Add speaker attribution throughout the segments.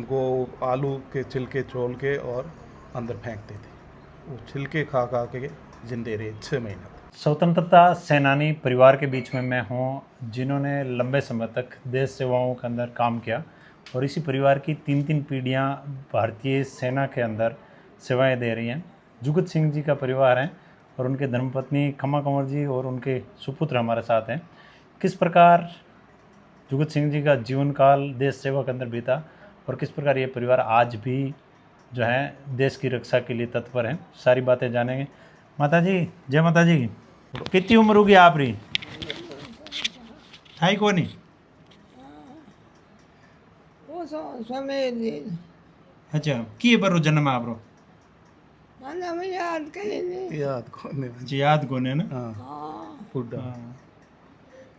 Speaker 1: उनको आलू के छिलके छोल के और अंदर फेंकते थे। वो छिलके खा खा के जिंदे रहे 6 महीने तक।
Speaker 2: स्वतंत्रता सेनानी परिवार के बीच में मैं हूँ, जिन्होंने लंबे समय तक देश सेवाओं के अंदर काम किया और इसी परिवार की 3 पीढ़ियाँ भारतीय सेना के अंदर सेवाएं दे रही हैं। जुगत सिंह जी का परिवार है और उनके धर्मपत्नी खमा कंवर जी और उनके सुपुत्र हमारे साथ हैं। किस प्रकार जुगत सिंह जी का जीवन काल देश सेवा के अंदर बीता और किस प्रकार ये परिवार आज भी जो है देश की रक्षा के लिए तत्पर हैं, सारी बातें जानेंगे। माता जी, जय माता जी। कितनी उम्र होगी आप री? है को नहीं? अच्छा, की बरो जन्म आपरो? याद कोने ना? हाँ।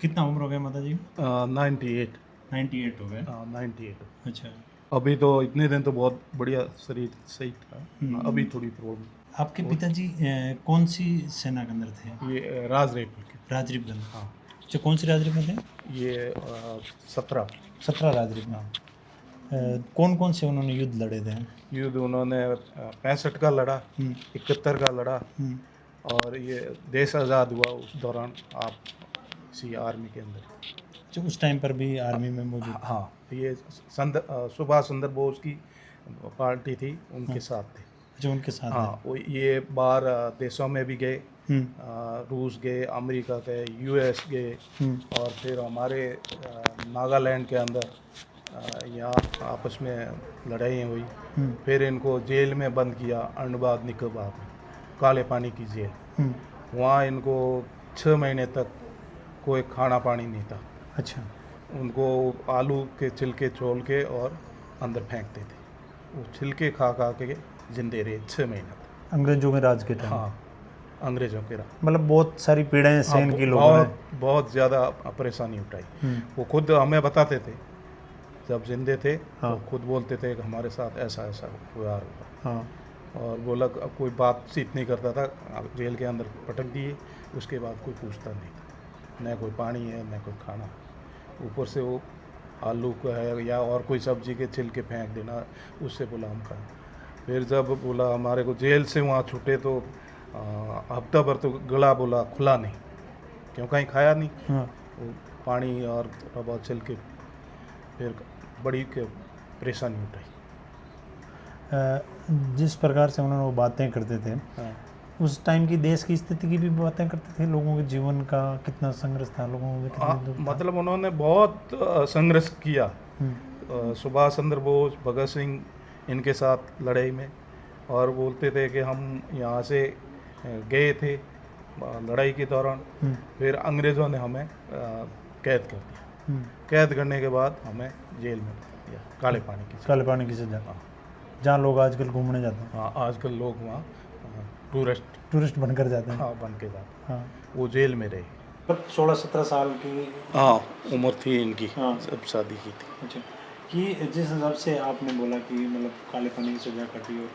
Speaker 2: कितना उम्र हो गया माता जी? 98 हो गए।
Speaker 1: 98।
Speaker 2: अच्छा,
Speaker 1: अभी तो इतने दिन तो बहुत बढ़िया शरीर सही था, अभी थोड़ी प्रॉब्लम।
Speaker 2: आपके पिताजी कौन सी सेना के अंदर थे?
Speaker 1: ये राजरीप
Speaker 2: गंज।
Speaker 1: हाँ।
Speaker 2: अच्छा, कौन सी राजरीप में थे?
Speaker 1: ये 17
Speaker 2: राजरीप में। कौन कौन से उन्होंने युद्ध लड़े थे?
Speaker 1: युद्ध उन्होंने 65 का लड़ा, 71 का लड़ा, और ये देश आज़ाद हुआ उस दौरान आप इसी आर्मी के अंदर।
Speaker 2: अच्छा, उस टाइम पर भी आर्मी में मौजूद?
Speaker 1: हाँ, ये सुभाष चंद्र बोस की पार्टी थी, उनके साथ थे।
Speaker 2: अच्छा, उनके साथ।
Speaker 1: हाँ, वो ये बाहर देशों में भी गए, रूस गए, अमेरिका गए, यूएस गए, और फिर हमारे नागालैंड के अंदर यहाँ आपस में लड़ाइयाँ हुई। फिर इनको जेल में बंद किया, अंडमान निकोबार में, काले पानी की जेल। वहाँ इनको 6 महीने तक कोई खाना पानी नहीं था।
Speaker 2: अच्छा,
Speaker 1: उनको आलू के छिलके छोल के और अंदर फेंकते थे। वो छिलके खा खा के जिंदे रहे 6 महीने तक।
Speaker 2: अंग्रेजों के राज के टाइम?
Speaker 1: हाँ, अंग्रेजों के राज।
Speaker 2: मतलब बहुत सारी पीड़ाएं सहन की लोगों ने,
Speaker 1: बहुत ज़्यादा परेशानी उठाई। वो खुद हमें बताते थे, जब जिंदे थे।
Speaker 2: हाँ।
Speaker 1: तो खुद बोलते थे कि हमारे साथ ऐसा ऐसा हुआ।
Speaker 2: हाँ।
Speaker 1: और बोला कोई बातचीत नहीं करता था, जेल के अंदर पटक दिए, उसके बाद कोई पूछता नहीं था, न कोई पानी है न कोई खाना। ऊपर से वो आलू का है या और कोई सब्जी के छिलके फेंक देना, उससे बोला हम खाएं। फिर जब बोला हमारे को जेल से वहाँ छूटे तो हफ्ता भर तो गला बोला खुला नहीं, क्यों कहीं खाया नहीं।
Speaker 2: हाँ।
Speaker 1: वो पानी और थोड़ा बहुत छिलके, फिर बड़ी परेशानी उठाई।
Speaker 2: जिस प्रकार से उन्होंने वो बातें करते थे,
Speaker 1: हाँ।
Speaker 2: उस टाइम की देश की स्थिति की भी बातें करते थे, लोगों के जीवन का कितना संघर्ष था, लोगों में कितना दुख था।
Speaker 1: मतलब उन्होंने बहुत संघर्ष किया। सुभाष चंद्र बोस, भगत सिंह इनके साथ लड़ाई में, और बोलते थे कि हम यहाँ से गए थे लड़ाई के दौरान, फिर अंग्रेज़ों ने हमें कैद कर दिया। कैद करने के बाद हमें जेल में दिया, काले पानी की सजा। हाँ,
Speaker 2: जहाँ लोग आजकल घूमने जाते हैं।
Speaker 1: हाँ, आजकल लोग वहाँ
Speaker 2: टूरिस्ट बनकर जाते हैं।
Speaker 1: हाँ, बन के जाते हैं।
Speaker 2: हाँ।
Speaker 1: वो जेल में रहे।
Speaker 2: पर 16-17 साल की
Speaker 1: हाँ उम्र थी इनकी।
Speaker 2: हाँ।
Speaker 1: जब शादी की थी।
Speaker 2: अच्छा, कि जिस हिसाब से आपने बोला कि मतलब काले पानी की सजा काटी हो,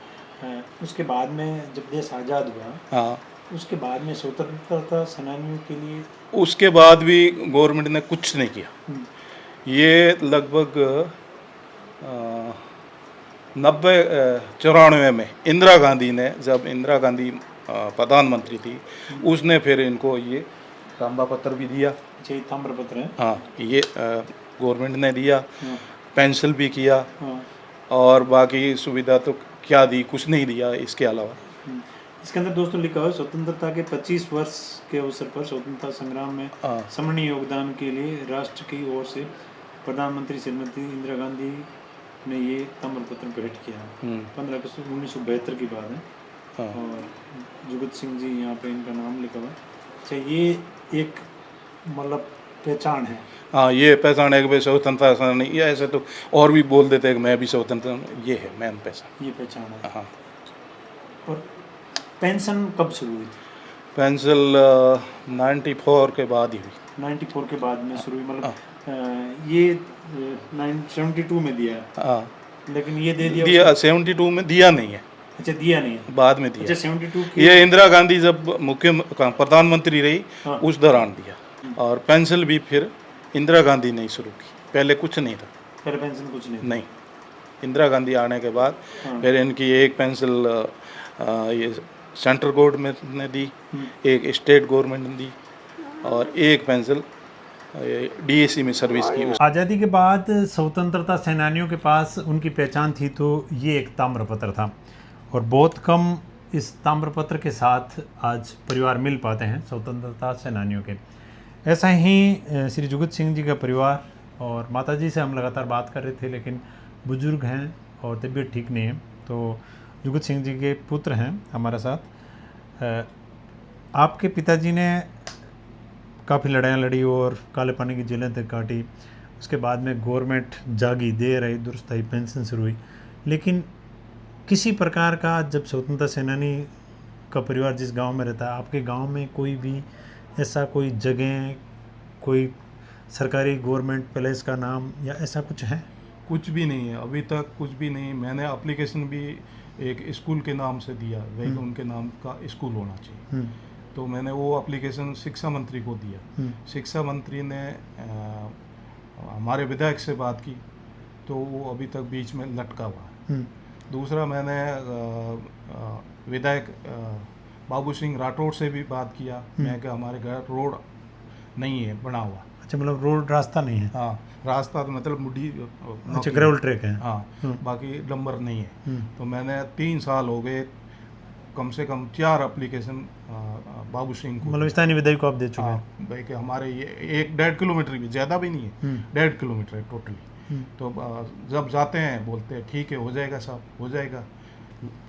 Speaker 2: उसके बाद में जब देश आज़ाद हुआ, हाँ, उसके बाद में स्वतंत्रता सेनानियों के लिए
Speaker 1: उसके बाद भी गवर्नमेंट ने कुछ नहीं किया। ये लगभग 90-94 में इंदिरा गांधी ने, जब इंदिरा गांधी प्रधानमंत्री थी, उसने फिर इनको ये तांबा पत्र भी दिया।
Speaker 2: ये ताम्र पत्र है?
Speaker 1: हाँ, ये गवर्नमेंट ने दिया। पेंशन भी किया। और बाकी सुविधा तो क्या दी, कुछ नहीं दिया इसके अलावा।
Speaker 2: इसके अंदर दोस्तों लिखा हुआ है, स्वतंत्रता के 25 वर्ष के अवसर पर स्वतंत्रता संग्राम में सम्मानीय योगदान के लिए राष्ट्र की ओर से प्रधानमंत्री श्रीमती इंदिरा गांधी ने ये ताम्र पत्र भेंट किया। 15 अगस्त 1972 की बात है। और जुगत सिंह जी यहाँ पे इनका नाम लिखा हुआ है। अच्छा, ये एक मतलब पहचान है।
Speaker 1: हाँ, ये पहचान है कि भाई स्वतंत्रता सेनानी। ये ऐसे तो और भी बोल देते हैं कि मैं भी स्वतंत्र, ये है मेन पहचान।
Speaker 2: ये पहचान है।
Speaker 1: हाँ।
Speaker 2: और पेंशन कब शुरू हुई थी?
Speaker 1: पेंशन 94 के बाद ही हुई।
Speaker 2: 94 के बाद में शुरू हुई, मतलब ये 72 में दिया है।
Speaker 1: हाँ,
Speaker 2: लेकिन ये दे दिया
Speaker 1: 72 में दिया नहीं है।
Speaker 2: अच्छा, दिया नहीं है,
Speaker 1: बाद में दिया।
Speaker 2: अच्छा, 72
Speaker 1: ये इंदिरा गांधी जब प्रधानमंत्री रही, हाँ, उस दौरान दिया। और पेंशन भी फिर इंदिरा गांधी ने शुरू की, पहले कुछ नहीं था।
Speaker 2: पहले पेंशन कुछ नहीं।
Speaker 1: इंदिरा गांधी आने के बाद फिर इनकी एक पेंसिल ये सेंट्रल गवर्नमेंट ने दी, एक स्टेट गवर्नमेंट ने दी और एक पेंसिल डीएसी में सर्विस की।
Speaker 2: आज़ादी के बाद स्वतंत्रता सेनानियों के पास उनकी पहचान थी तो ये एक ताम्रपत्र था, और बहुत कम इस ताम्रपत्र के साथ आज परिवार मिल पाते हैं स्वतंत्रता सेनानियों के। ऐसा ही श्री जुगत सिंह जी का परिवार, और माताजी से हम लगातार बात कर रहे थे लेकिन बुजुर्ग हैं और तबीयत ठीक नहीं है, तो जुगत सिंह जी के पुत्र हैं हमारे साथ। आपके पिताजी ने काफ़ी लड़ाइयाँ लड़ी और काले पानी की जेलें तक काटी, उसके बाद में गवर्नमेंट जागी, देर आई, दुरुस्त आई, पेंशन शुरू हुई, लेकिन किसी प्रकार का जब स्वतंत्रता सेनानी का परिवार जिस गांव में रहता है, आपके गांव में कोई भी ऐसा कोई जगह, कोई सरकारी गवर्नमेंट पैलेस का नाम या ऐसा कुछ है?
Speaker 1: कुछ भी नहीं है, अभी तक कुछ भी नहीं। मैंने एप्लीकेशन भी एक स्कूल के नाम से दिया, वही उनके नाम का स्कूल होना चाहिए, तो मैंने वो एप्लीकेशन शिक्षा मंत्री को दिया। शिक्षा मंत्री ने हमारे विधायक से बात की तो वो अभी तक बीच में लटका हुआ है। दूसरा, मैंने विधायक बाबू सिंह राठौड़ से भी बात किया, मैं कि हमारे घर रोड नहीं है बना हुआ।
Speaker 2: अच्छा, मतलब रोड रास्ता नहीं है?
Speaker 1: हाँ, रास्ता तो मतलब मुड़ी,
Speaker 2: अच्छा, ग्रेवल ट्रैक है।
Speaker 1: हाँ, बाकी नंबर नहीं है। तो मैंने 3 साल हो गए, कम से कम 4 एप्लीकेशन बाबू सिंह को,
Speaker 2: मतलब स्थानीय विधायक को आप दे चुके हैं?
Speaker 1: हाँ भाई, कि हमारे ये 1-1.5 किलोमीटर भी ज़्यादा भी नहीं है, 1.5 किलोमीटर है टोटली। तो जब जाते हैं बोलते हैं ठीक है, हो जाएगा साहब, हो जाएगा।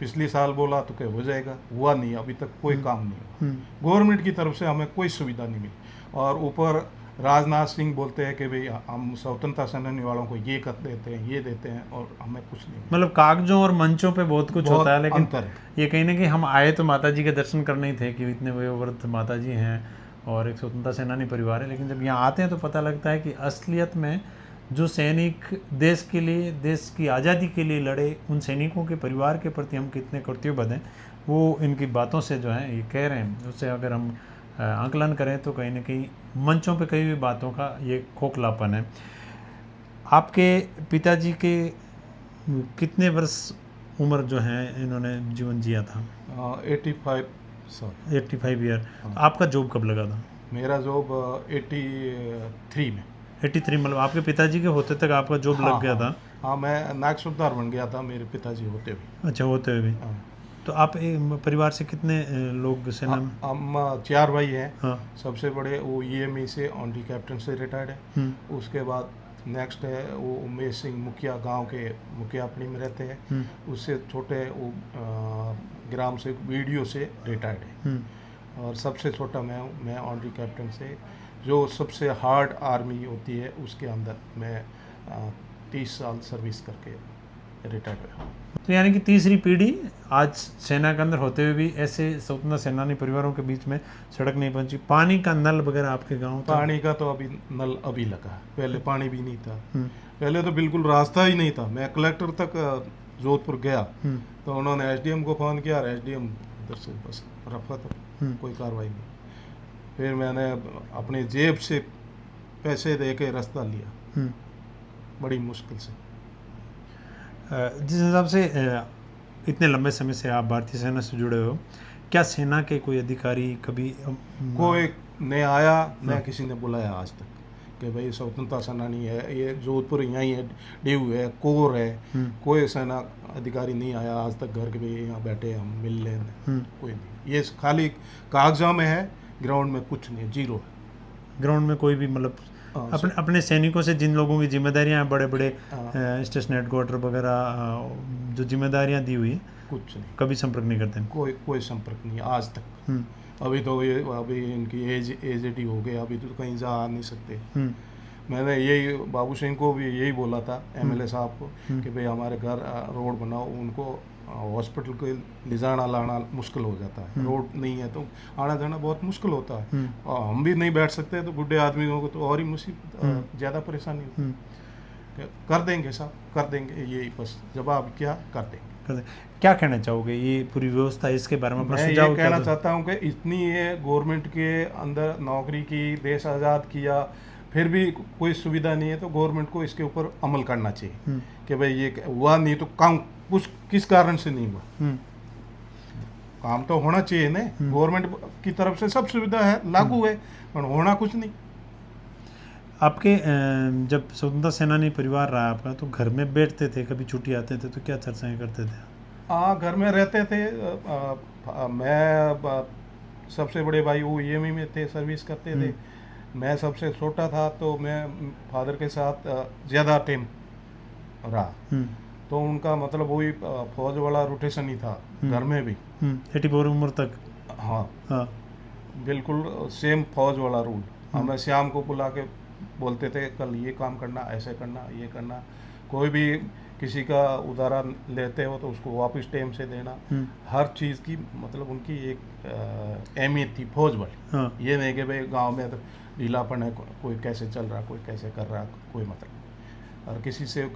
Speaker 1: पिछले साल बोला तो क्या हो जाएगा, हुआ नहीं, अभी तक कोई काम नहीं हुआ। गवर्नमेंट की तरफ से हमें कोई सुविधा नहीं मिली, और ऊपर राजनाथ सिंह बोलते हैं कि भाई हम स्वतंत्रता सेनानी वालों को ये कर देते हैं, ये देते हैं, और हमें कुछ नहीं।
Speaker 2: मतलब कागजों और मंचों पे बहुत कुछ होता है, लेकिन
Speaker 1: अंतर है।
Speaker 2: ये कहीं ना कहीं हम आए तो माता जी के दर्शन करने ही थे कि इतने वयोवृद्ध माता जी हैं और एक स्वतंत्रता सेनानी परिवार है, लेकिन जब यहाँ आते हैं तो पता लगता है कि असलियत में जो सैनिक देश के लिए, देश की आज़ादी के लिए लड़े, उन सैनिकों के परिवार के प्रति हम कितने कर्तव्यबद्ध हैं, वो इनकी बातों से जो है ये कह रहे हैं। उससे अगर हम आंकलन करें तो कहीं ना कहीं मंचों पे कई हुई बातों का ये खोखलापन है। आपके पिताजी के कितने वर्ष उम्र जो है इन्होंने जीवन जिया था? 85 ईयर। आपका जॉब कब लगा था?
Speaker 1: मेरा जॉब 83 में।
Speaker 2: 83, मतलब आपके पिताजी के होते तक आपका जॉब लग गया था?
Speaker 1: हाँ, मैं नायक सूबेदार बन गया था मेरे पिताजी होते हुए।
Speaker 2: अच्छा, होते हुए भी। तो आप परिवार से कितने लोग सेना में?
Speaker 1: हम 4 भाई हैं।
Speaker 2: हाँ।
Speaker 1: सबसे बड़े वो EME से ऑनरी कैप्टन से रिटायर्ड है। उसके बाद नेक्स्ट है वो उमेश सिंह मुखिया, गांव के मुखिया अपनी में रहते हैं। उससे छोटे वो ग्राम से BDO से रिटायर्ड है। और सबसे छोटा मैं हूँ, मैं ऑनरी कैप्टन से, जो सबसे हार्ड आर्मी होती है उसके अंदर मैं 30 साल सर्विस करके रिटायर्ड हुआ।
Speaker 2: तो यानी कि तीसरी पीढ़ी आज सेना के अंदर होते हुए भी ऐसे स्वतंत्रता सेनानी परिवारों के बीच में सड़क नहीं पहुंची। पानी का नल वगैरह आपके गांव?
Speaker 1: पानी का तो अभी नल अभी लगा, पहले पानी भी नहीं था। पहले तो बिल्कुल रास्ता ही नहीं था। मैं कलेक्टर तक जोधपुर गया तो उन्होंने SDM को फ़ोन किया, SDM उधर से बस रफा था, कोई कार्रवाई नहीं। फिर मैंने अपने जेब से पैसे दे के रास्ता लिया, बड़ी मुश्किल से।
Speaker 2: जिस हिसाब से इतने लंबे समय से आप भारतीय सेना से जुड़े हो, क्या सेना के कोई अधिकारी कभी
Speaker 1: कोई नहीं आया, न किसी ने बुलाया आज तक कि भाई स्वतंत्रता सेनानी है, ये जोधपुर यहीं है, ड्यू है, कोर है, कोई सेना अधिकारी नहीं आया आज तक घर के भाई यहाँ बैठे हम मिल लें, कोई नहीं। ये खाली कागजा में है, ग्राउंड में कुछ नहीं, जीरो है।
Speaker 2: ग्राउंड में कोई भी मतलब अपने सैनिकों से जिन लोगों की जिम्मेदारियां हैं, बड़े बड़े स्टेशन हेडक्वार्टर वगैरह जो जिम्मेदारियां दी हुई,
Speaker 1: कुछ नहीं,
Speaker 2: कभी संपर्क नहीं करते?
Speaker 1: कोई संपर्क नहीं आज तक। अभी तो ये अभी इनकी एज हो गई, अभी तो कहीं जा नहीं सकते। मैंने यही बाबू सिंह को भी यही बोला था, MLA साहब को, कि भाई हमारे घर रोड बनाओ। उनको हॉस्पिटल को ले जाना लाना मुश्किल हो जाता है, रोड नहीं है तो आना जाना बहुत मुश्किल होता है। और हम भी नहीं बैठ सकते, तो बुढ़े आदमियों को तो और ही मुसीबत, ज़्यादा परेशानी होती है। कर देंगे साहब, कर देंगे, यही बस जवाब क्या, कर देंगे।
Speaker 2: क्या कहना चाहोगे ये पूरी व्यवस्था, इसके बारे में अपना
Speaker 1: मैं
Speaker 2: सुझाव
Speaker 1: ये कहना चाहता हूँ कि इतनी ये गवर्नमेंट के अंदर नौकरी की, देश आज़ाद किया, फिर भी कोई सुविधा नहीं है तो गवर्नमेंट को इसके ऊपर अमल करना चाहिए कि भाई ये हुआ नहीं तो काम कुछ किस कारण से नहीं हुआ। काम तो होना चाहिए ना, गवर्नमेंट की तरफ से सब सुविधा है, लागू है, पर होना कुछ नहीं।
Speaker 2: आपके जब स्वतंत्रता सेनानी परिवार रहा आपका, तो घर में बैठते थे, कभी छुट्टी आते थे तो क्या चर्चाएं करते थे?
Speaker 1: हाँ, घर में रहते थे। मैं सबसे बड़े भाई वो ईएमई में थे, सर्विस करते थे। मैं सबसे छोटा था तो मैं फादर के साथ ज़्यादा टाइम रहा, तो उनका मतलब वही फौज वाला रोटेशन ही था घर में भी।
Speaker 2: 84 उम्र तक।
Speaker 1: हाँ
Speaker 2: हाँ,
Speaker 1: बिल्कुल सेम फौज वाला रूल। हमें शाम को बुला के बोलते थे कल ये काम करना, ऐसे करना, ये करना। कोई भी किसी का उधारा लेते हो तो उसको वापस टाइम से देना। हर चीज़ की मतलब उनकी एक अहमियत थी फौज वाली।
Speaker 2: हाँ,
Speaker 1: ये नहीं कि भाई गांव में तो ढीलापन है, कोई कैसे चल रहा, कोई कैसे कर रहा, कोई मतलब नहीं। और किसी से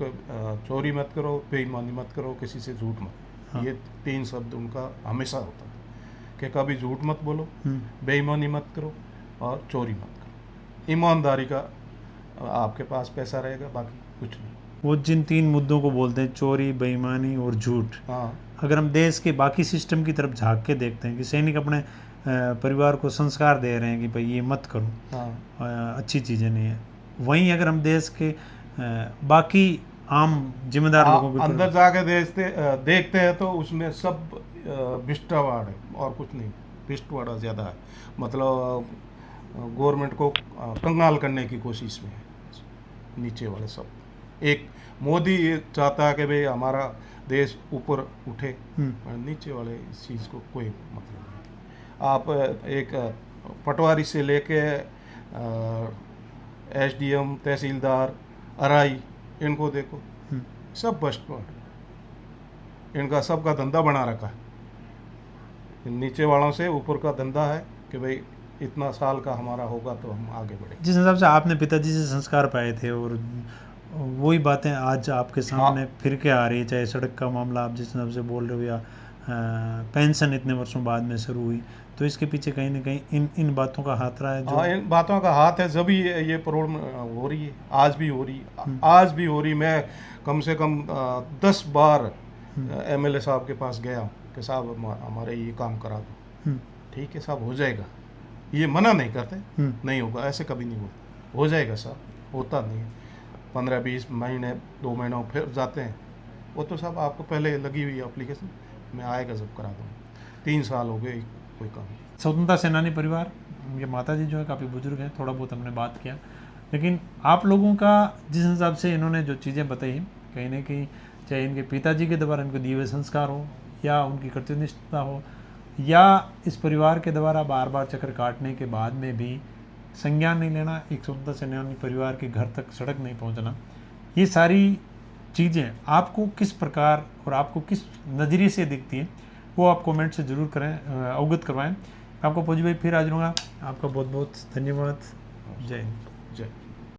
Speaker 1: चोरी मत करो, बेईमानी मत करो, किसी से झूठ मत।
Speaker 2: हाँ।
Speaker 1: ये 3 शब्द उनका हमेशा होता था कि कभी झूठ मत बोलो, बेईमानी मत करो और चोरी मत करो। ईमानदारी का आपके पास पैसा रहेगा, बाकी कुछ नहीं।
Speaker 2: वो जिन 3 मुद्दों को बोलते हैं, चोरी, बेईमानी और झूठ,
Speaker 1: हाँ
Speaker 2: अगर हम देश के बाकी सिस्टम की तरफ झांक के देखते हैं कि सैनिक अपने परिवार को संस्कार दे रहे हैं कि भाई ये मत करो,
Speaker 1: हाँ
Speaker 2: अच्छी चीज़ें नहीं है, वहीं अगर हम देश के बाकी आम जिम्मेदार लोगों के
Speaker 1: अंदर जाके देखते हैं तो उसमें सब भिष्टावाड़ है और कुछ नहीं। भिष्टवाड़ा ज़्यादा है, मतलब गवर्नमेंट को कंगाल करने की कोशिश में है नीचे वाले सब। एक मोदी ये चाहता है कि भाई हमारा देश ऊपर उठे, और नीचे वाले इस चीज़ को कोई मतलब नहीं। आप एक पटवारी से लेके एसडीएम, तहसीलदार, अराई, इनको देखो, सब भ्रष्ट। इनका सबका धंधा बना रखा है। नीचे वालों से ऊपर का धंधा है कि भाई इतना साल का हमारा होगा तो हम आगे बढ़े।
Speaker 2: जिस हिसाब से आपने पिताजी से संस्कार पाए थे और वही बातें आज आपके सामने फिर के आ रही है, चाहे सड़क का मामला आप जिस हिसाब से बोल रहे हो या पेंशन इतने वर्षों बाद में शुरू हुई, तो इसके पीछे कहीं ना कहीं इन बातों का हाथ रहा है। जो
Speaker 1: इन बातों का हाथ है, जब ये प्रॉब्लम हो रही है, आज भी हो रही, आज भी हो रही। मैं कम से कम 10 बार एमएलए साहब के पास गया कि साहब हमारे ये काम करा दो। ठीक है साहब, हो जाएगा। ये मना नहीं करते, नहीं होगा, ऐसे कभी नहीं होता, हो जाएगा साहब। होता नहीं है, 15-20 महीने 2 महीनों फिर जाते हैं। वो तो साहब आपको पहले लगी हुई एप्लीकेशन में आएगा, जब करा दूँगा। 3 साल हो गए, कोई काम नहीं।
Speaker 2: स्वतंत्रता सेनानी परिवार, उनके माता जी जो है काफ़ी बुजुर्ग हैं, थोड़ा बहुत हमने बात किया, लेकिन आप लोगों का जिस हिसाब से इन्होंने जो चीज़ें बताई, कहीं ना कहीं चाहे इनके पिताजी के द्वारा इनको दिए हुए संस्कार हो, या उनकी कर्तव्यनिष्ठता हो, या इस परिवार के द्वारा बार बार चक्कर काटने के बाद में भी संज्ञान नहीं लेना, एक स्वतंत्रता सेनानी परिवार के घर तक सड़क नहीं पहुंचना, ये सारी चीज़ें आपको किस प्रकार और आपको किस नज़रिए से दिखती हैं, वो आप कमेंट से ज़रूर करें, अवगत करवाएं। आपको फौजी भाई फिर हाजिर होगा। आपका बहुत बहुत धन्यवाद। जय हिंद।
Speaker 1: जय।